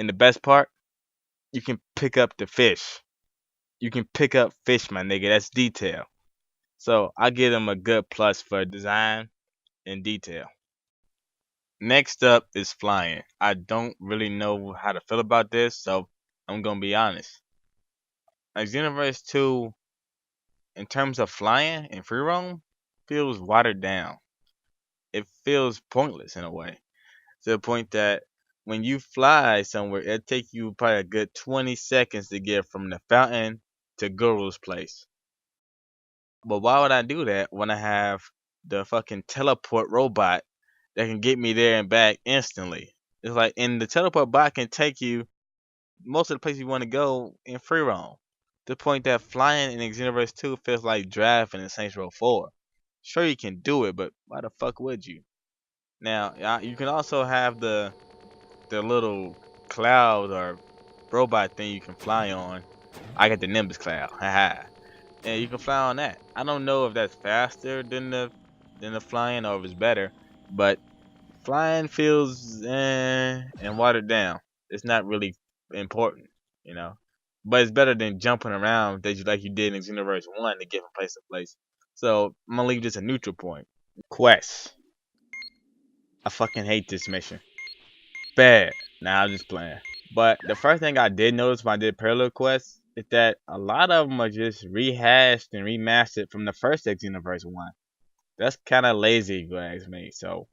And the best part, you can pick up the fish. You can pick up fish, my nigga. That's detail. So I give them a good plus for design and detail. Next up is flying. I don't really know how to feel about this, so I'm gonna be honest. Like Xenoverse 2, in terms of flying and free roam, feels watered down. It feels pointless in a way. To the point that when you fly somewhere, it take you probably a good 20 seconds to get from the fountain to Guru's place. But why would I do that when I have the fucking teleport robot that can get me there and back instantly? It's like, and the teleport bot can take you most of the places you want to go in free roam. To the point that flying in Xenoverse 2 feels like driving in Saints Row 4. Sure, you can do it, but why the fuck would you? Now, you can also have the little cloud or robot thing you can fly on. I got the Nimbus cloud, haha. And you can fly on that. I don't know if that's faster than the flying or if it's better, but flying feels and watered down. It's not really important, you know. But it's better than jumping around that you like you did in Xenoverse 1 to get from place to place. So I'm gonna leave this a neutral point. Quest. I fucking hate this mission. Bad. Nah, I'm just playing. But the first thing I did notice when I did parallel quests is that a lot of them are just rehashed and remastered from the first Xenoverse 1. That's kind of lazy, if you ask me. So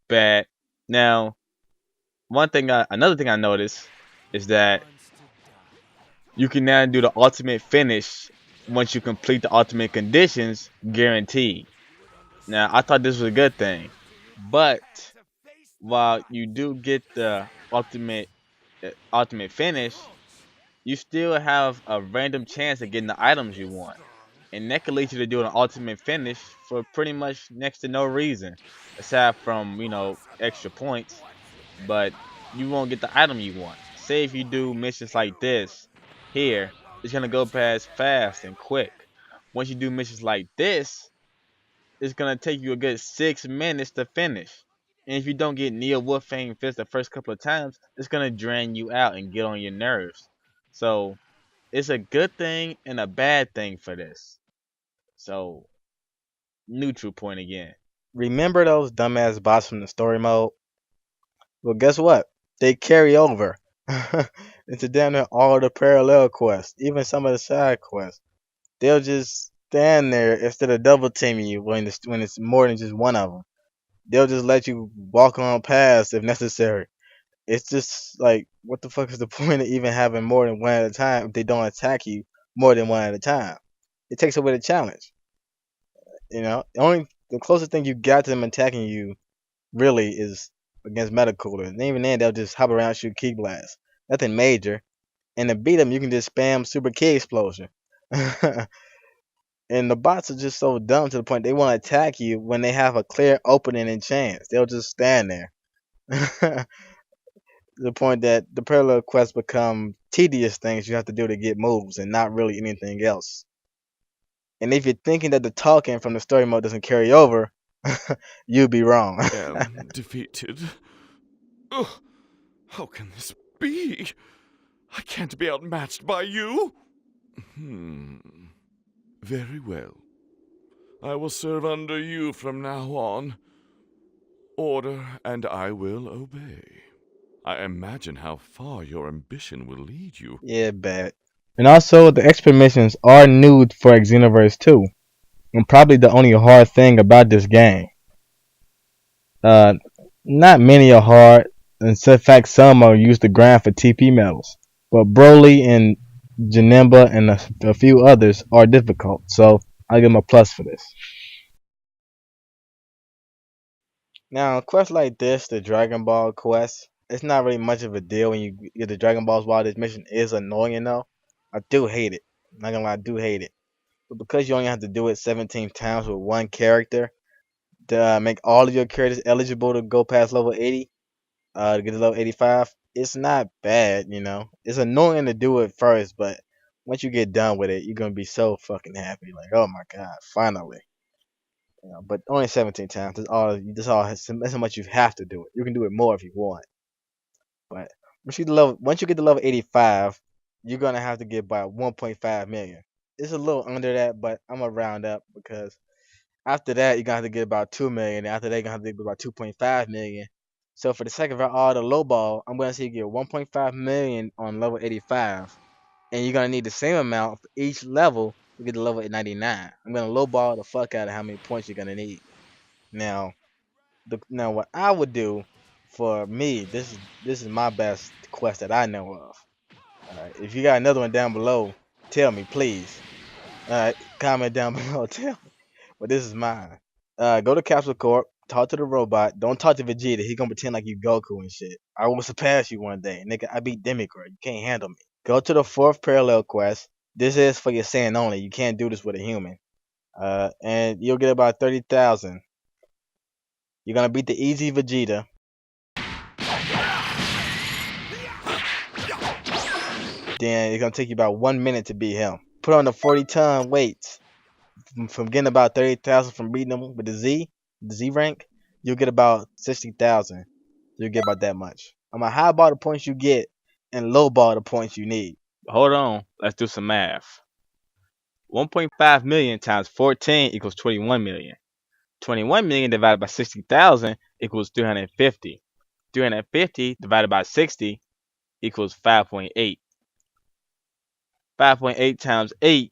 bad. Now, another thing I noticed is that you can now do the ultimate finish once you complete the ultimate conditions guaranteed. Now, I thought this was a good thing, but while you do get the ultimate finish, you still have a random chance of getting the items you want. And that can lead you to do an ultimate finish for pretty much next to no reason, aside from, extra points. But you won't get the item you want. Say if you do missions like this, here, it's gonna go past fast and quick. Once you do missions like this, it's gonna take you a good 6 minutes to finish. And if you don't get Neo Wolfang Fist the first couple of times, it's gonna drain you out and get on your nerves. So it's a good thing and a bad thing for this. So neutral point again. Remember those dumbass bots from the story mode? Well, guess what? They carry over into damn near all the parallel quests, even some of the side quests. They'll just stand there instead of double teaming you when it's more than just one of them. They'll just let you walk on past if necessary. It's just like, what the fuck is the point of even having more than one at a time if they don't attack you more than one at a time? It takes away the challenge. The closest thing you got to them attacking you really is against Metacoolers. And even then, they'll just hop around, shoot key blasts. Nothing major. And to beat them, you can just spam super key explosion. And the bots are just so dumb to the point they want to attack you when they have a clear opening and chance. They'll just stand there. To the point that the parallel quests become tedious things you have to do to get moves and not really anything else. And if you're thinking that the talking from the story mode doesn't carry over, you'd be wrong. Am defeated. Ugh, how can this be? I can't be outmatched by you. Very well. I will serve under you from now on. Order, and I will obey. I imagine how far your ambition will lead you. Yeah, bad. And also, the extra missions are new for Xenoverse 2, and probably the only hard thing about this game. Uh, Not many are hard, and in fact, some are used to grind for TP medals. But Broly and Janemba and a few others are difficult, so I give them a plus for this. Now, quests like this, the Dragon Ball quest, it's not really much of a deal when you get the Dragon Balls. While this mission is annoying, though, I do hate it. I'm not gonna lie, I do hate it. But because you only have to do it 17 times with one character to make all of your characters eligible to go past level 80, to get to level 85, it's not bad, It's annoying to do it first, but once you get done with it, you're gonna be so fucking happy. Like, oh my god, finally. But only 17 times. That's all. That's how much you have to do it. You can do it more if you want. But Once you get to level 85, you're gonna have to get about 1.5 million. It's a little under that, but I'm gonna round up because after that you're gonna have to get about 2 million. And after that, you're gonna have to get about 2.5 million. So for the sake of all the low ball, I'm gonna say you get 1.5 million on level 85, and you're gonna need the same amount for each level to get to level 99. I'm gonna lowball the fuck out of how many points you're gonna need. Now, now what I would do for me, this is my best quest that I know of. All right, if you got another one down below, tell me please. All right, comment down below, tell me. But this is mine. Go to Capsule Corp, talk to the robot. Don't talk to Vegeta. He gonna pretend like you Goku and shit. I will surpass you one day, nigga. I beat Demigod. You can't handle me. Go to the fourth parallel quest. This is for your Saiyan only. You can't do this with a human. And you'll get about 30,000. You're gonna beat the easy Vegeta. Then it's gonna take you about 1 minute to beat him. Put on the 40-ton weights. From getting about 30,000 from beating him with the Z rank, you'll get about 60,000. You'll get about that much. I'm gonna highball the points you get and lowball the points you need. Hold on, let's do some math. 1.5 million times 14 equals 21 million. 21 million divided by 60,000 equals 350. 350 divided by 60 equals 5.8. 5.8 times 8,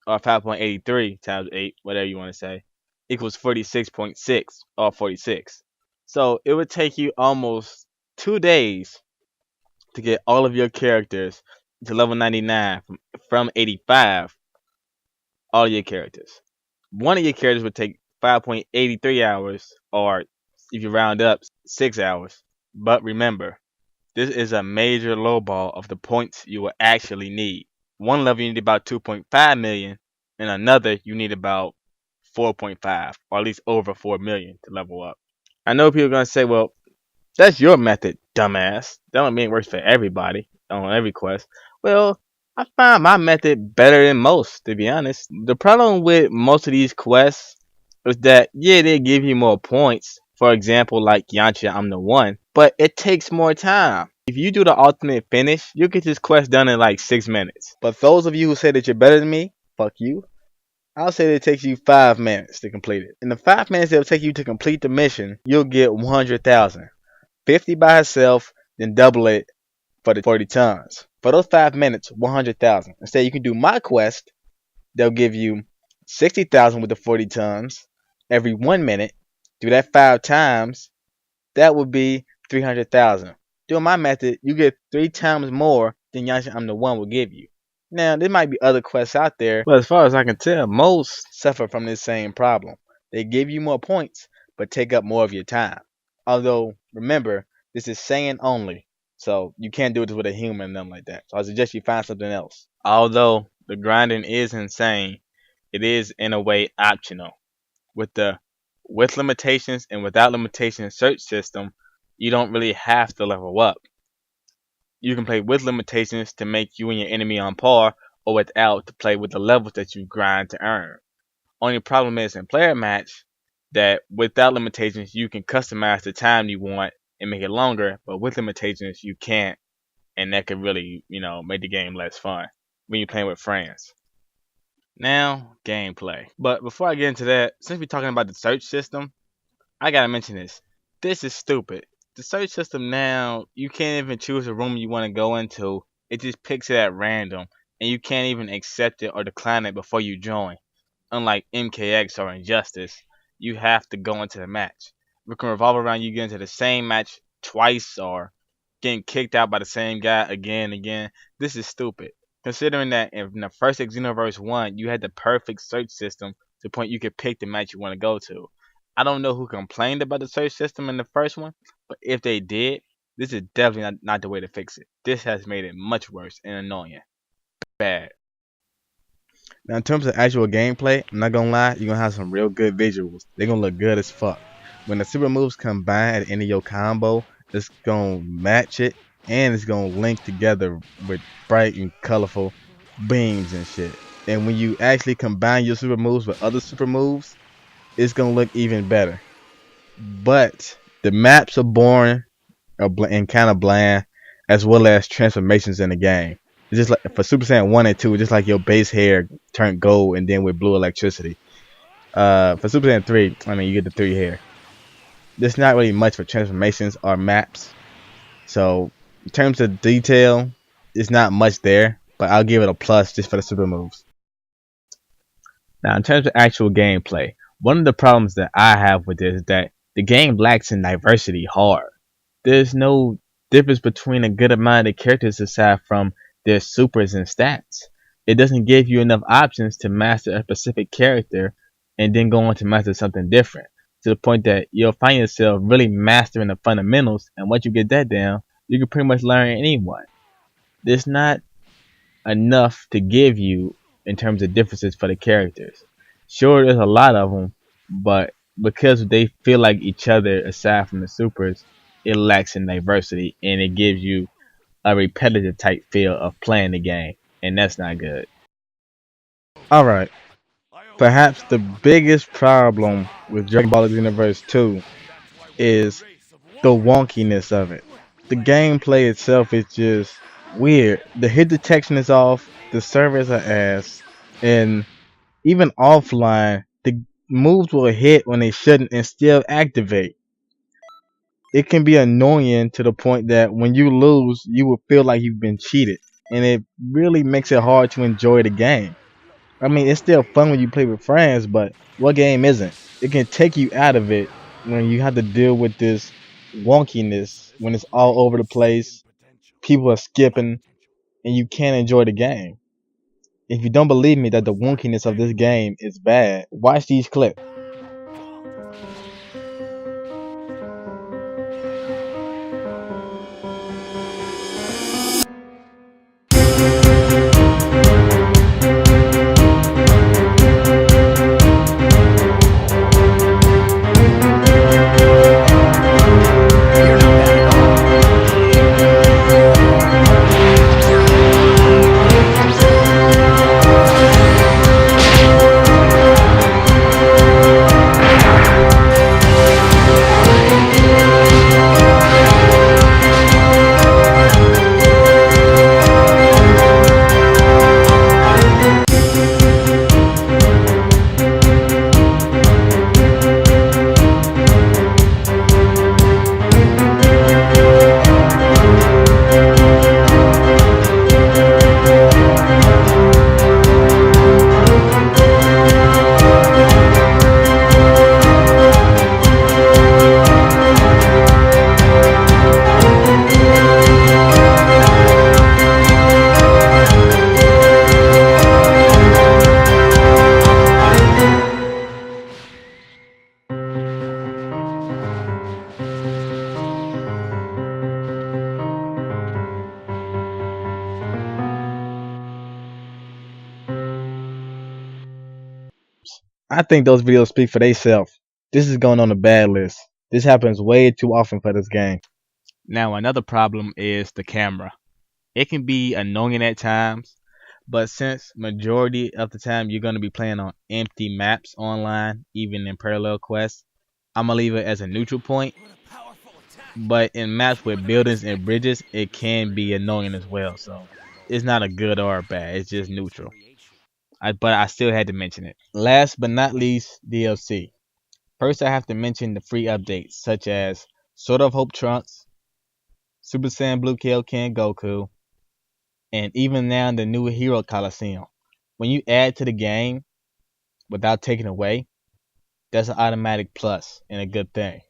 or 5.83 times 8, whatever you want to say, equals 46.6, or 46. So it would take you almost 2 days to get all of your characters to level 99 from 85. All your characters. One of your characters would take 5.83 hours, or if you round up, 6 hours. But remember, this is a major lowball of the points you will actually need. One level you need about 2.5 million, and another you need about 4.5, or at least over 4 million to level up. I know people are gonna say, well, that's your method, dumbass. That don't mean it works for everybody on every quest. Well, I find my method better than most, to be honest. The problem with most of these quests is that, yeah, they give you more points. For example, like Yancha, I'm the one, but it takes more time. If you do the ultimate finish, you'll get this quest done in like 6 minutes. But those of you who say that you're better than me, fuck you. I'll say that it takes you 5 minutes to complete it. In the 5 minutes it'll take you to complete the mission, you'll get 100,000. 50 by itself, then double it for the 40 tons. For those 5 minutes, 100,000. Instead, you can do my quest. They'll give you 60,000 with the 40 tons every 1 minute. Do that 5 times. That would be 300,000. Doing my method, you get 3 times more than Yansha I'm the One will give you. Now, there might be other quests out there, but as far as I can tell, most suffer from this same problem. They give you more points, but take up more of your time. Although, remember, this is Saiyan only, so you can't do it with a human and nothing like that. So I suggest you find something else. Although the grinding is insane, it is in a way optional. With limitations and without limitations search system, you don't really have to level up. You can play with limitations to make you and your enemy on par, or without to play with the levels that you grind to earn. Only problem is in player match that without limitations you can customize the time you want and make it longer, but with limitations you can't, and that could really, make the game less fun when you're playing with friends. Now, gameplay. But before I get into that, since we're talking about the search system, I gotta mention this. This is stupid. The search system now, you can't even choose a room you want to go into. It just picks it at random, and you can't even accept it or decline it before you join. Unlike MKX or Injustice, you have to go into the match. We can revolve around you getting into the same match twice or getting kicked out by the same guy again and again. This is stupid. Considering that in the first Xenoverse 1, you had the perfect search system to the point you could pick the match you want to go to. I don't know who complained about the search system in the first one, but if they did, this is definitely not the way to fix it. This has made it much worse and annoying. Bad. Now, in terms of actual gameplay, I'm not gonna lie, you're gonna have some real good visuals. They're gonna look good as fuck. When the super moves combine at the end of your combo, it's gonna match it, and it's gonna link together with bright and colorful beams and shit. And when you actually combine your super moves with other super moves, it's gonna look even better. But the maps are boring and kind of bland. as well as transformations in the game. It's just like for Super Saiyan 1 and 2, it's just like your base hair turned gold and then with blue electricity. For Super Saiyan 3, I mean, you get the 3 hair. There's not really much for transformations or maps. So, in terms of detail, it's not much there, but I'll give it a plus just for the super moves. Now, in terms of actual gameplay, one of the problems that I have with this is that the game lacks in diversity hard. There's no difference between a good amount of characters aside from their supers and stats. It doesn't give you enough options to master a specific character and then go on to master something different. To the point that you'll find yourself really mastering the fundamentals, and once you get that down, you can pretty much learn anyone. There's not enough to give you in terms of differences for the characters. Sure, there's a lot of them, but because they feel like each other aside from the supers, it lacks in diversity and it gives you a repetitive type feel of playing the game, and that's not good. Alright, perhaps the biggest problem with Dragon Ball Xenoverse 2 is the wonkiness of it. The gameplay itself is just weird. The hit detection is off, the servers are ass, and even offline, the moves will hit when they shouldn't and still activate. It can be annoying to the point that when you lose, you will feel like you've been cheated, and it really makes it hard to enjoy the game. I mean, it's still fun when you play with friends, but what game isn't? It can take you out of it when you have to deal with this wonkiness, when it's all over the place, people are skipping, and you can't enjoy the game. If you don't believe me that the wonkiness of this game is bad, watch these clips. I think those videos speak for themselves. This is going on the bad list. This happens way too often for this game. Now, another problem is the camera. It can be annoying at times, but since majority of the time you're going to be playing on empty maps online, even in parallel quests, I'm going to leave it as a neutral point. But in maps with buildings and bridges, it can be annoying as well. So it's not a good or a bad. It's just neutral. But I still had to mention it. Last but not least, DLC. First, I have to mention the free updates, such as Sword of Hope Trunks, Super Saiyan Blue Kaioken Goku, and even now the new Hero Coliseum. When you add to the game without taking away, that's an automatic plus and a good thing.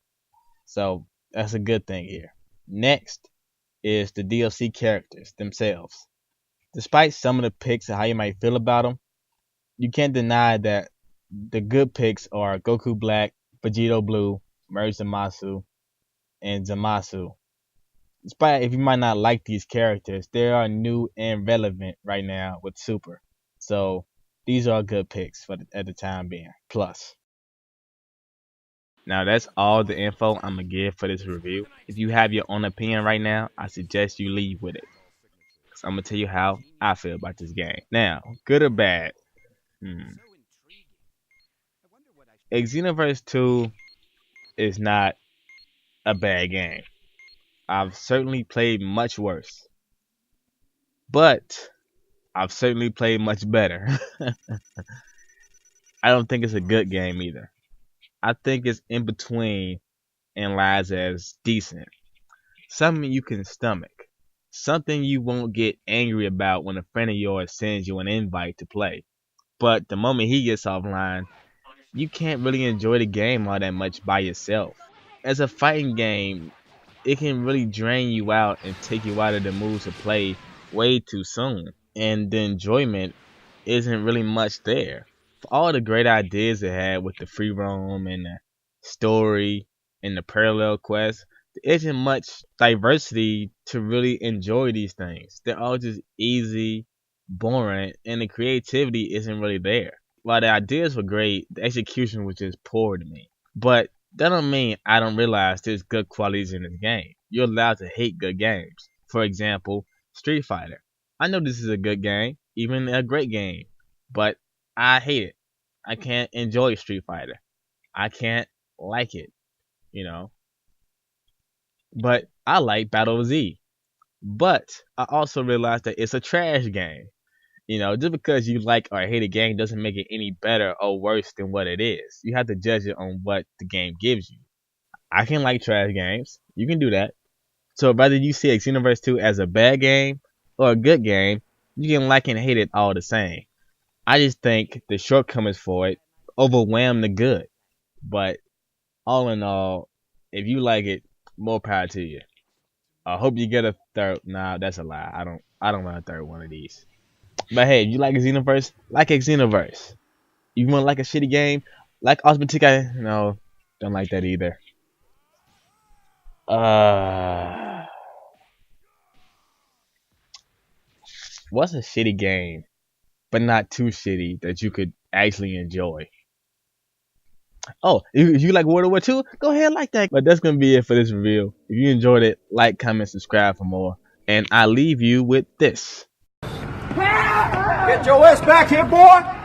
So that's a good thing here. Next is the DLC characters themselves. Despite some of the picks and how you might feel about them, you can't deny that the good picks are Goku Black, Vegito Blue, Merge Zamasu, and Zamasu. Despite if you might not like these characters, they are new and relevant right now with Super. So these are good picks at the time being. Plus. Now that's all the info I'm gonna give for this review. If you have your own opinion right now, I suggest you leave with it. Cause I'm gonna tell you how I feel about this game. Now, good or bad? Xenoverse 2 is not a bad game. I've certainly played much worse, but I've certainly played much better. I don't think it's a good game either. I think it's in between and lies as decent. Something you can stomach. Something you won't get angry about when a friend of yours sends you an invite to play. But the moment he gets offline, you can't really enjoy the game all that much by yourself. As a fighting game, it can really drain you out and take you out of the mood to play way too soon. And the enjoyment isn't really much there. For all the great ideas it had with the free roam and the story and the parallel quest, there isn't much diversity to really enjoy these things. They're all just easy, boring, and the creativity isn't really there. While the ideas were great, the execution was just poor to me. But that don't mean I don't realize there's good qualities in this game. You're allowed to hate good games. For example, Street Fighter. I know this is a good game, even a great game, but I hate it. I can't enjoy Street Fighter. I can't like it, you know. But I like Battle Z. But I also realize that it's a trash game. You know, just because you like or hate a game doesn't make it any better or worse than what it is. You have to judge it on what the game gives you. I can like trash games. You can do that. So whether you see Xenoverse 2 as a bad game or a good game, you can like and hate it all the same. I just think the shortcomings for it overwhelm the good. But all in all, if you like it, more power to you. I hope you get a third. Nah, that's a lie. I don't want a third one of these. But hey, if you like Xenoverse, like Xenoverse. You want to like a shitty game, like Osmotica? No, don't like that either. What's a shitty game, but not too shitty that you could actually enjoy? Oh, if you like World War II, go ahead and like that. But that's gonna be it for this review. If you enjoyed it, like, comment, subscribe for more. And I leave you with this. Get your ass back here, boy!